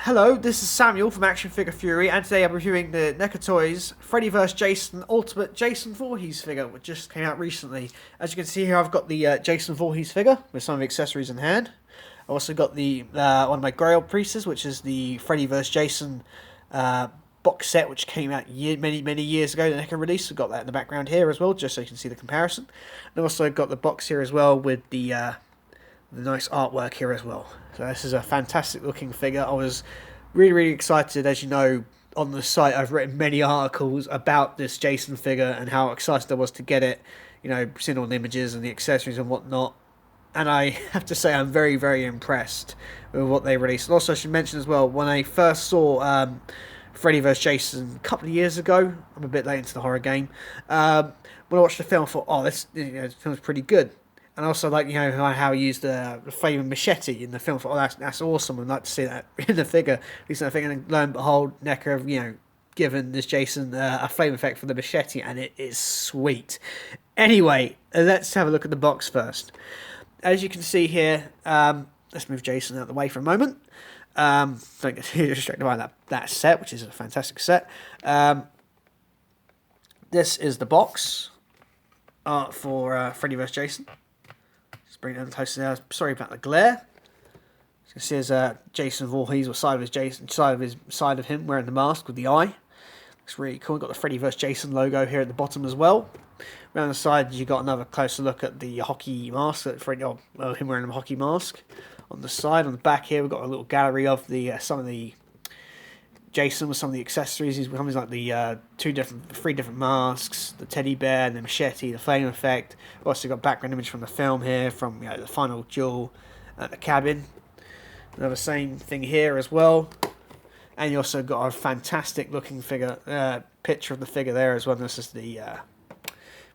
Hello, this is Samuel from Action Figure Fury, and today I'm reviewing the NECA Toys Freddy vs. Jason Ultimate Jason Voorhees figure, which just came out recently. As you can see here, I've got the Jason Voorhees figure with some of the accessories in hand. I've also got the one of my Grail pieces, which is the Freddy vs. Jason box set, which came out many years ago, the NECA release. I've got that in the background here as well, just so you can see the comparison. And I've also got the box here as well with the nice artwork here as well. So this is a fantastic looking figure. I was really excited. As you know, on the site I've written many articles about this Jason figure and how excited I was to get it. You know, seeing all the images and the accessories and whatnot. And I have to say I'm very impressed with what they released. And also I should mention as well, when I first saw Freddy vs. Jason a couple of years ago, I'm a bit late into the horror game, when I watched the film I thought, oh, this film's pretty good. And also, like, how he used the flaming machete in the film. I thought, oh, that's awesome. I'd like to see that in the figure. At least I think, and lo and behold, NECA have, given this Jason a flame effect for the machete, and it is sweet. Anyway, let's have a look at the box first. As you can see here, let's move Jason out of the way for a moment. Don't get too distracted by that set, which is a fantastic set. This is the box art for Freddy vs. Jason. Bring it down closer now. Sorry about the glare. As you can see, there's Jason Voorhees, or side of him wearing the mask with the eye. Looks really cool. We've got the Freddy vs. Jason logo here at the bottom as well. Around the side, you got another closer look at the hockey mask. Him wearing a hockey mask. On the side, on the back here, we've got a little gallery of the some of the Jason with some of the accessories. He's becoming like the three different masks, the teddy bear, the machete, the flame effect. We've also got background image from the film here, from the final duel at the cabin. Another same thing here as well. And you also got a fantastic looking figure, picture of the figure there as well. This is the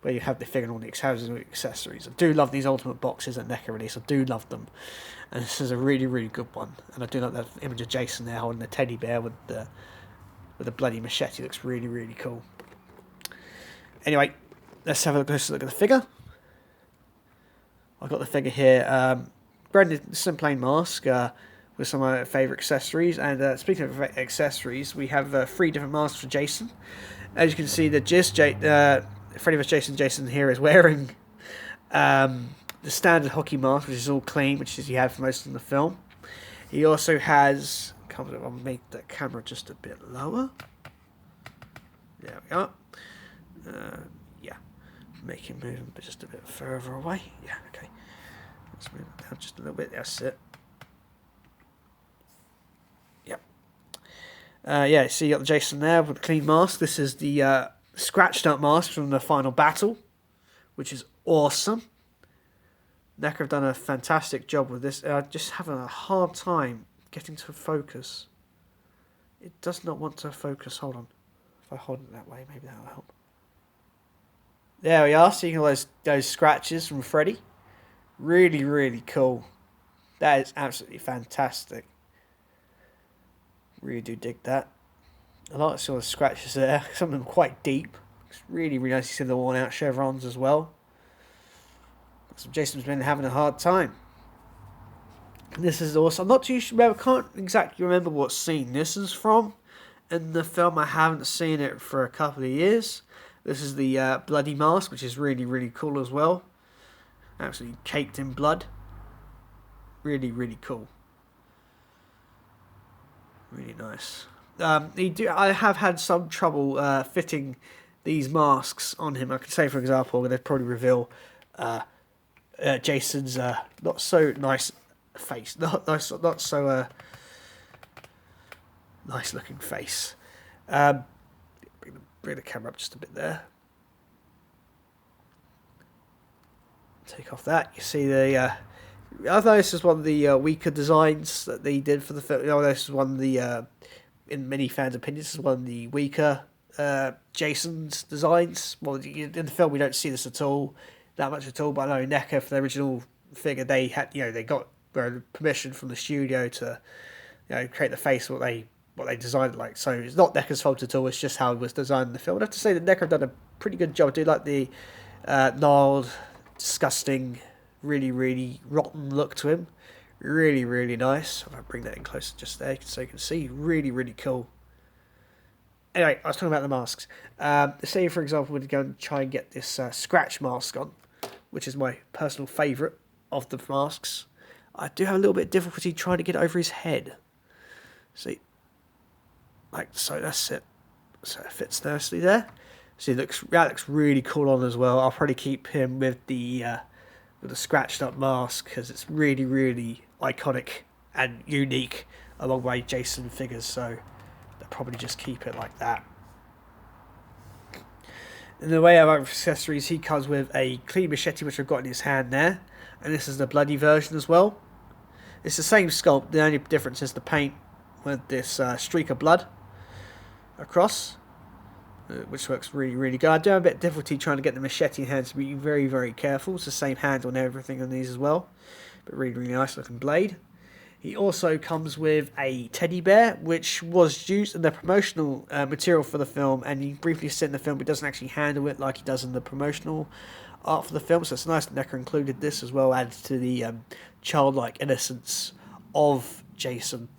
where you have the figure and all the accessories. I do love these Ultimate boxes at NECA release. I do love them. And this is a really good one. And I do like that image of Jason there holding the teddy bear with the bloody machete. It looks really cool. Anyway, let's have a closer look at the figure. I've got the figure here. Branded plain mask with some of my favourite accessories. And speaking of accessories, we have 3 different masks for Jason. As you can see, the Freddy vs. Jason here is wearing the standard hockey mask, which is all clean, which is he had for most of the film. He also has, I'll make the camera just a bit lower. There we are. Yeah, make him move just a bit further away. Yeah, okay. Let's move it down just a little bit. That's it. Yep. Yeah, so you got the Jason there with the clean mask. This is the scratched up mask from the final battle, which is awesome. NECA have done a fantastic job with this. Just having a hard time getting to focus. It does not want to focus. Hold on. If I hold it that way, maybe that'll help. There we are. Seeing all those scratches from Freddy. Really cool. That is absolutely fantastic. Really do dig that. I like some of the scratches there. Some of them quite deep. It's really nice to see the worn out chevrons as well. So Jason's been having a hard time. This is awesome. I'm not too sure. I can't exactly remember what scene this is from in the film. I haven't seen it for a couple of years. This is the bloody mask, which is really cool as well. Absolutely caked in blood. Really cool. Really nice. I have had some trouble fitting these masks on him. I could say, for example, they'd probably reveal Jason's not so nice face, not so nice looking face. Bring the camera up just a bit there. Take off that. You see the. I thought this is one of the weaker designs that they did for the film. This is one of the. In many fans' opinions, this is one of the weaker Jason's designs. Well, in the film we don't see this at all. That much at all, but I know NECA for the original figure they had, they got permission from the studio to, create the face what they designed it like. So it's not NECA's fault at all. It's just how it was designed in the film. I'd have to say that NECA have done a pretty good job. I do like the gnarled, disgusting, really rotten look to him. Really, really nice. If I bring that in closer just there so you can see. Really, really cool. Anyway, I was talking about the masks. Say, for example, we'd go and try and get this scratch mask on, which is my personal favourite of the masks. I do have a little bit of difficulty trying to get it over his head. See? Like so, that's it. So it fits nicely there. See, that looks really cool on as well. I'll probably keep him with the scratched up mask because it's really, really iconic and unique along my Jason figures. So they'll probably just keep it like that. In the way of accessories, he comes with a clean machete, which I've got in his hand there, and this is the bloody version as well. It's the same sculpt. The only difference is the paint with this streak of blood across, which works really, really good. I do have a bit of difficulty trying to get the machete in hand, to be very, very careful. It's the same handle and everything on these as well, but really, really nice looking blade. He also comes with a teddy bear, which was used in the promotional material for the film, and you briefly see in the film, but doesn't actually handle it like he does in the promotional art for the film. So it's nice that NECA included this as well, added to the childlike innocence of Jason.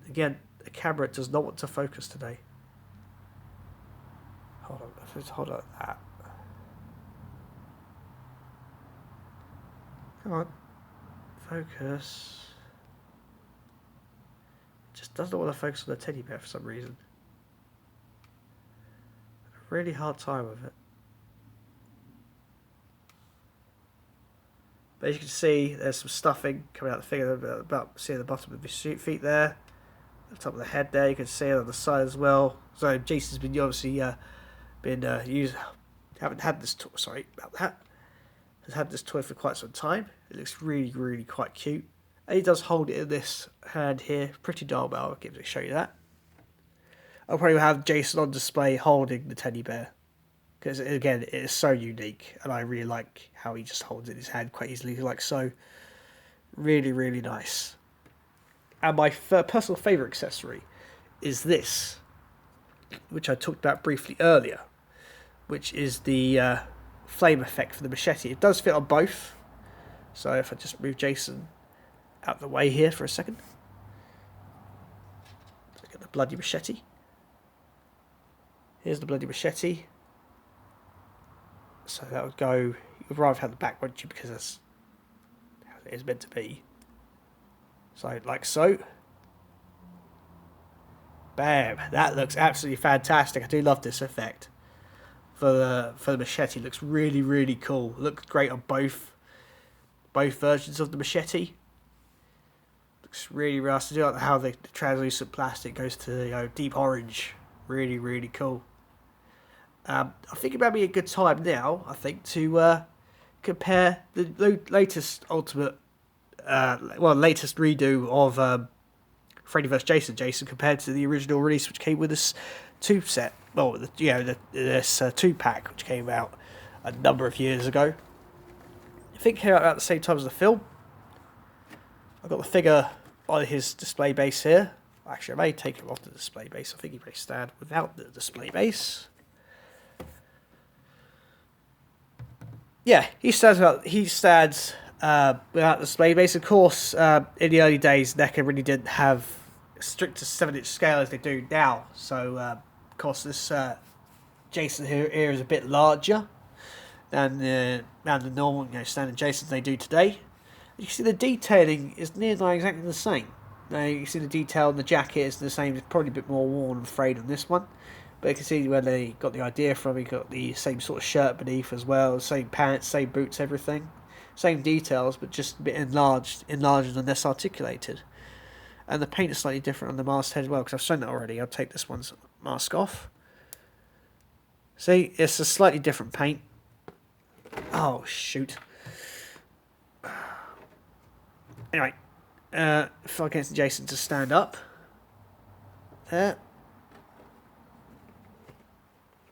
Again, the camera does not want to focus today. Hold on that. Come on. Focus. It just doesn't want to focus on the teddy bear for some reason. A really hard time with it. But as you can see, there's some stuffing coming out of the figure, about seeing the bottom of his feet there. The top of the head there, you can see it on the side as well. So Jason's been obviously used. Haven't had this toy. Sorry about that. Has had this toy for quite some time. It looks really, really quite cute. And he does hold it in this hand here, pretty dull, but I'll show you that. I'll probably have Jason on display holding the teddy bear, because again, it is so unique, and I really like how he just holds it in his hand quite easily, like so. Really, really nice. And my personal favourite accessory is this, which I talked about briefly earlier, which is the flame effect for the machete. It does fit on both. So if I just move Jason out of the way here for a second. Look at the bloody machete. Here's the bloody machete. So that would go, you would rather have the back, wouldn't you, because that's how it is meant to be. So like so. Bam, that looks absolutely fantastic. I do love this effect for the machete. It looks really, really cool. It looks great on both versions of the machete. Looks really nice. I do like how the translucent plastic goes to deep orange. Really, really cool. I think it might be a good time now, I think, to compare the latest latest redo of Freddy vs. Jason compared to the original release, which came with this tube set. Well, this 2-pack, which came out a number of years ago. I think it came out at the same time as the film. I've got the figure on his display base here. Actually, I may take him off the display base. I think he may stand without the display base. Yeah, he stands without the display base. Of course, in the early days, NECA really didn't have as strict a 7-inch scale as they do now. So, of course, this Jason here is a bit larger than the normal standard Jasons they do today. You can see the detailing is nearly exactly the same. Now you can see the detail on the jacket is the same. It's probably a bit more worn and frayed on this one, but you can see where they got the idea from. You got the same sort of shirt beneath as well, same pants, same boots, everything, same details, but just a bit enlarged and less articulated. And the paint is slightly different on the mask head as well, because I've shown that already. I'll take this one's mask off. See, it's a slightly different paint. Oh, shoot. Anyway, if I get Jason to stand up. There.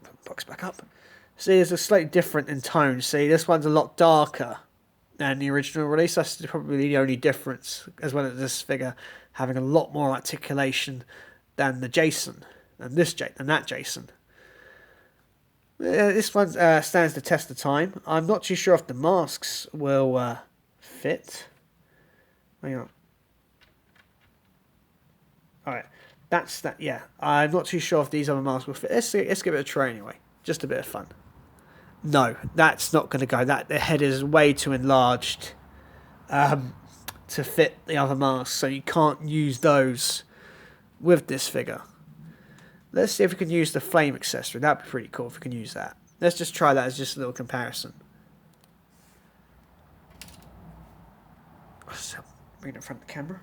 Put the box back up. See, it's a slightly different in tone. See, this one's a lot darker than the original release. That's probably the only difference, as well as this figure having a lot more articulation than the Jason, and that Jason. This one stands the test of time. I'm not too sure if the masks will fit. Hang on. Alright, that's that. Yeah, I'm not too sure if these other masks will fit. Let's give it a try anyway. Just a bit of fun. No, that's not going to go. The head is way too enlarged to fit the other masks, so you can't use those with this figure. Let's see if we can use the flame accessory. That'd be pretty cool if we can use that. Let's just try that as just a little comparison. So, bring it in front of the camera.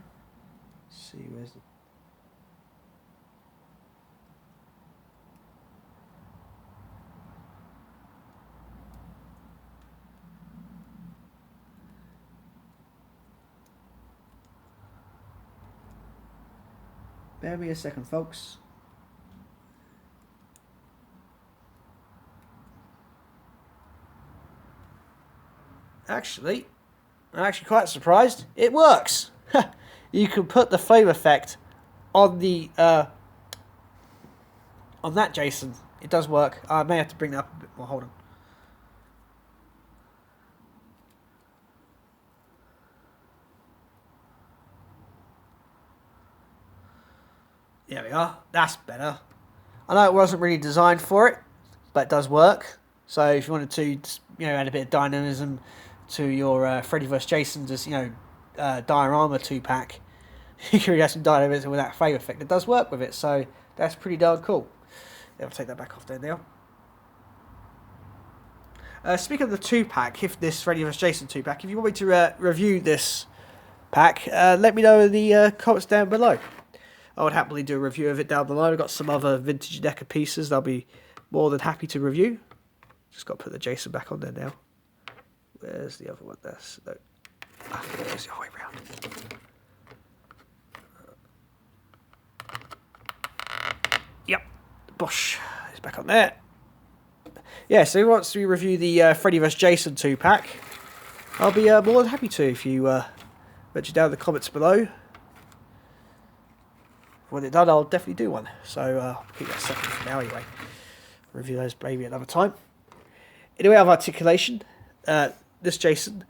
Let's see where's the... Bear me a second, folks. Actually, I'm actually quite surprised. It works. You can put the flame effect on the on that Jason. It does work. I may have to bring that up a bit more. Hold on. There we are. That's better. I know it wasn't really designed for it, but it does work. So if you wanted to, add a bit of dynamism to your Freddy vs. Jason, just diorama 2-pack, you can really have some dynamism with that flame effect. It does work with it, so that's pretty darn cool. Yeah, I'll take that back off there now. Speaking of the 2-pack, if this Freddy vs. Jason 2-pack, if you want me to review this pack, let me know in the comments down below. I would happily do a review of it down below. I've got some other vintage NECA pieces that I'll be more than happy to review. Just got to put the Jason back on there now. Where's the other one? There's no. There's the other way around. Yep, Bosh is back on there. Yeah, so who wants to review the Freddy vs. Jason 2-pack? I'll be more than happy to if you mention down in the comments below. When it's done, I'll definitely do one. So I'll keep that second for now anyway. Review those maybe another time. Anyway, I have articulation. This Jason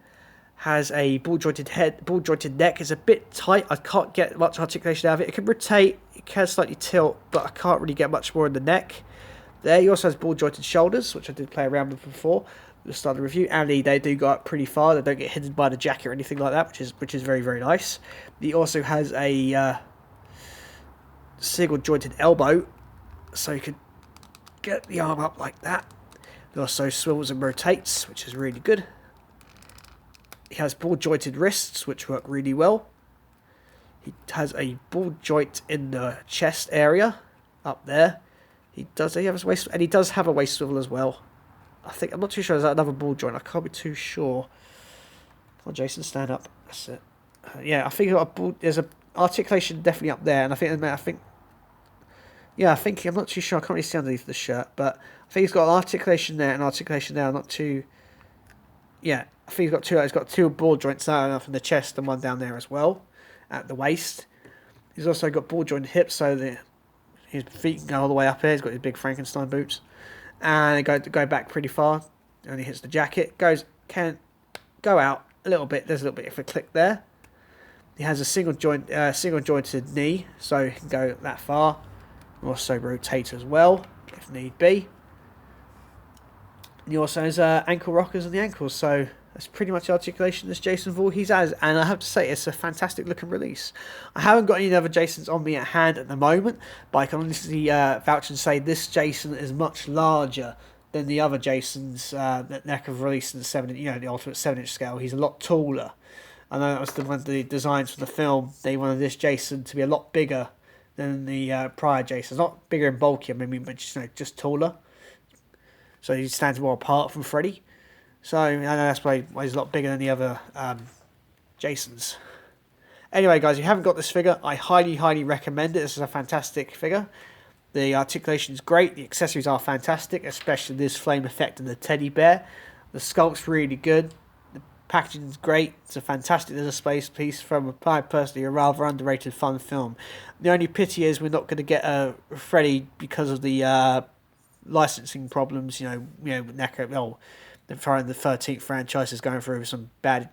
has a ball jointed head, ball jointed neck. It's a bit tight. I can't get much articulation out of it. It can rotate, it can slightly tilt, but I can't really get much more in the neck. There, he also has ball jointed shoulders, which I did play around with before. The start of the review, and they do go up pretty far. They don't get hidden by the jacket or anything like that, which is very, very nice. He also has a single jointed elbow, so you can get the arm up like that. It also swivels and rotates, which is really good. He has ball jointed wrists, which work really well. He has a ball joint in the chest area up there. He does have his waist, and he does have a waist swivel as well. I'm not too sure. Is that another ball joint? I can't be too sure. Come on, Jason, stand up. That's it. Yeah, I think there's a articulation definitely up there, and yeah, I'm not too sure. I can't really see underneath the shirt, but I think he's got an articulation there and articulation there. Not too. Yeah, I think he's got two ball joints there enough in the chest and one down there as well, at the waist. He's also got ball jointed hips, so his feet can go all the way up here. He's got his big Frankenstein boots, and they go back pretty far. And he hits the jacket. Can go out a little bit. There's a little bit of a click there. He has a single jointed knee, so he can go that far. Also rotate as well, if need be. And he also has ankle rockers on the ankles, so that's pretty much the articulation this Jason Voorhees has, and I have to say it's a fantastic looking release. I haven't got any other Jasons on me at hand at the moment, but I can honestly vouch and say this Jason is much larger than the other Jasons that NECA have released in the Ultimate 7-inch scale. He's a lot taller. I know that was one of the designs for the film. They wanted this Jason to be a lot bigger than the prior Jasons. Not bigger and bulkier, maybe, but just taller. So he stands more apart from Freddy. So I know that's why he's a lot bigger than the other Jasons. Anyway, guys, if you haven't got this figure, I highly, highly recommend it. This is a fantastic figure. The articulation is great. The accessories are fantastic, especially this flame effect and the teddy bear. The sculpt's really good. The packaging is great. It's a fantastic little space piece from, I personally, a rather underrated fun film. The only pity is we're not going to get a Freddy because of the licensing problems. NECA, the Friday the 13th franchise is going through some bad,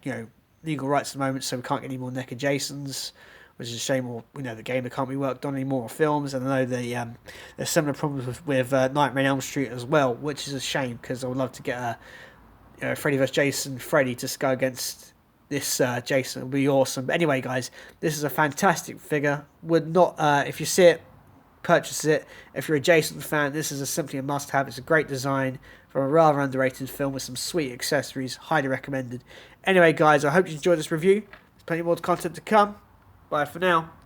legal rights at the moment, so we can't get any more NECA Jasons, which is a shame. Or the game can't be worked on anymore, or films. And I know there's similar problems with Nightmare on Elm Street as well, which is a shame because I would love to get Freddy vs Jason Freddy to go against this Jason. It would be awesome. But anyway, guys, this is a fantastic figure. Would not if you see it, purchase it. If you're a Jason fan, this is simply a must-have. It's a great design for a rather underrated film with some sweet accessories. Highly recommended. Anyway, guys, I hope you enjoyed this review. There's plenty more content to come. Bye for now.